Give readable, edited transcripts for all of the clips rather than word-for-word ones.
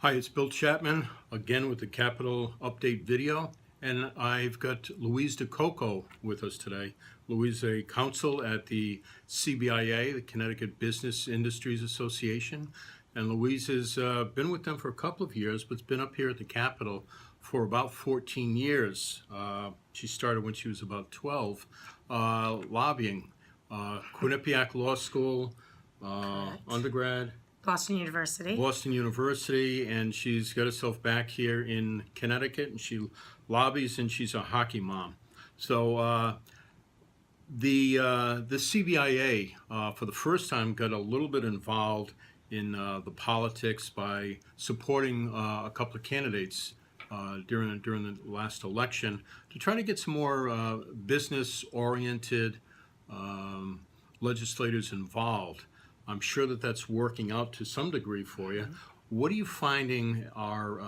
Hi, it's Bill Chapman again with the Capital Update video, and I've got Louise DiCocco with us today. Louise is a counsel at the CBIA, the Connecticut Business Industries Association, and Louise has been with them for a couple of years, but's been up here at the Capitol for about 14 years. She started when she was about 12, lobbying, Quinnipiac Law School, undergrad. Boston University. Boston University, and she's got herself back here in Connecticut, and she lobbies, and she's a hockey mom. So the CBIA, for the first time, got a little bit involved in the politics by supporting a couple of candidates during the last election to try to get some more business-oriented legislators involved. I'm sure that that's working out to some degree for you. What are you finding are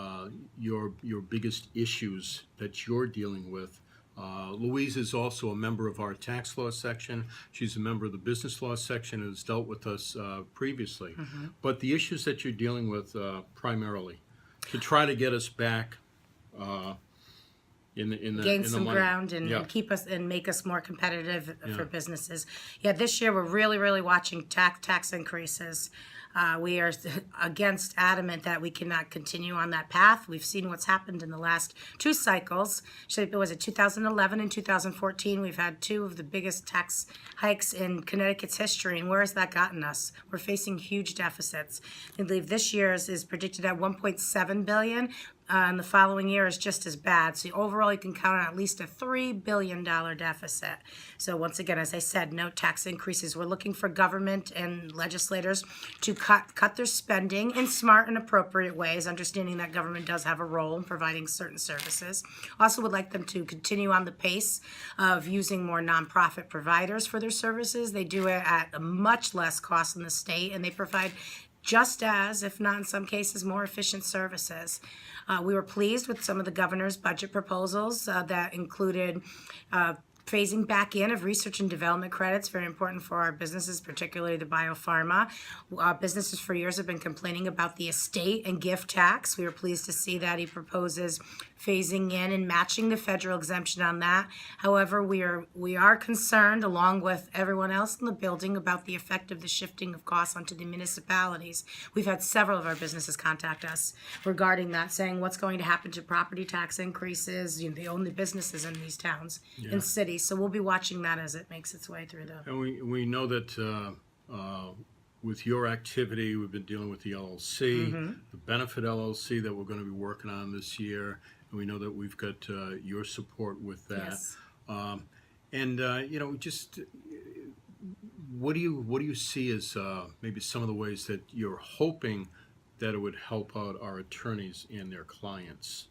your biggest issues that you're dealing with? Louise is also a member of our tax law section. She's a member of the business law section and has dealt with us previously. But the issues that you're dealing with primarily to try to get us back gain some ground and keep us and make us more competitive for businesses. Yeah, this year we're really watching tax increases. We are adamant that we cannot continue on that path. We've seen what's happened in the last two cycles. It was 2011 and 2014. We've had two of the biggest tax hikes in Connecticut's history. And where has that gotten us? We're facing huge deficits. I believe this year's is predicted at $1.7 billion. And the following year is just as bad. So overall, you can count on at least a $3 billion deficit. So once again, as I said, no tax increases. We're looking for government and legislators to cut their spending in smart and appropriate ways, understanding that government does have a role in providing certain services. Also would like them to continue on the pace of using more nonprofit providers for their services. They do it at a much less cost in the state, and they provide just as, if not in some cases, more efficient services. We were pleased with some of the governor's budget proposals that included phasing back in of research and development credits, very important for our businesses, particularly the biopharma. Businesses for years have been complaining about the estate and gift tax. We were pleased to see that he proposes phasing in and matching the federal exemption on that. However, we are concerned, along with everyone else in the building, about the effect of the shifting of costs onto the municipalities. We've had several of our businesses contact us regarding that, saying what's going to happen to property tax increases. You know, they own the businesses in these towns and cities. So we'll be watching that as it makes its way through the... And we know that with your activity, we've been dealing with the LLC, the benefit LLC that we're going to be working on this year, and we know that we've got your support with that. Yes. You know, just what do you see as maybe some of the ways that you're hoping that it would help out our attorneys and their clients?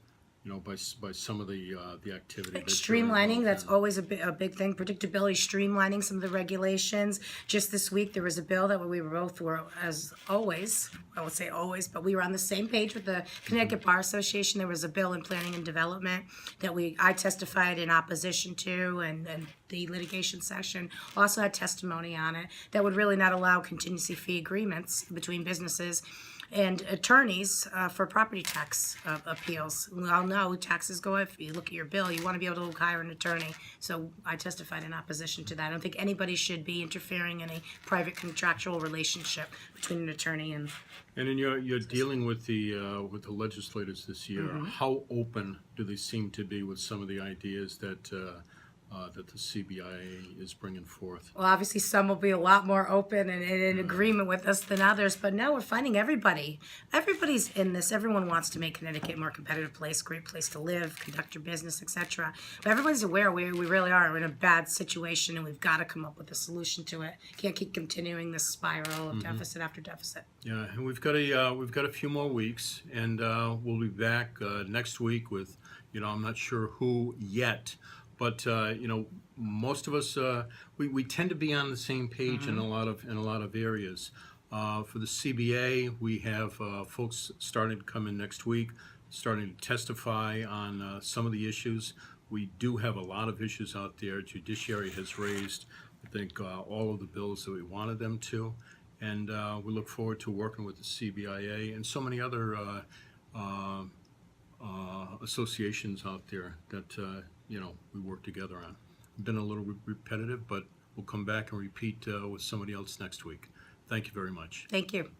You know, by some of the activity. Streamlining, that's always a big thing. Predictability, streamlining some of the regulations. Just this week, there was a bill that we both were, as always, I would say always, but we were on the same page with the Connecticut Bar Association. There was a bill in planning and development that I testified in opposition to, and the litigation session also had testimony on it that would really not allow contingency fee agreements between businesses and attorneys for property tax appeals. We all know taxes go up. If you look at your bill, you want to be able to hire an attorney. So I testified in opposition to that. I don't think anybody should be interfering in a private contractual relationship between an attorney and... And in you're dealing with the legislators this year. How open do they seem to be with some of the ideas that the CBIA is bringing forth? Well, obviously some will be a lot more open and in agreement with us than others, but no, we're finding everybody's in this. Everyone wants to make Connecticut a more competitive place, great place to live, conduct your business, etc. But everybody's aware we really are in a bad situation, and we've got to come up with a solution to it. Can't keep continuing this spiral of deficit after deficit. Yeah, and we've got a few more weeks, and we'll be back next week with, you know, I'm not sure who yet. But you know, most of us we tend to be on the same page in a lot of areas. For the CBA, we have folks starting to come in next week, starting to testify on some of the issues. We do have a lot of issues out there. Judiciary has raised, I think, all of the bills that we wanted them to, and we look forward to working with the CBIA and so many other associations out there that we work together on. Been a little repetitive, but we'll come back and repeat with somebody else next week. Thank you very much. Thank you.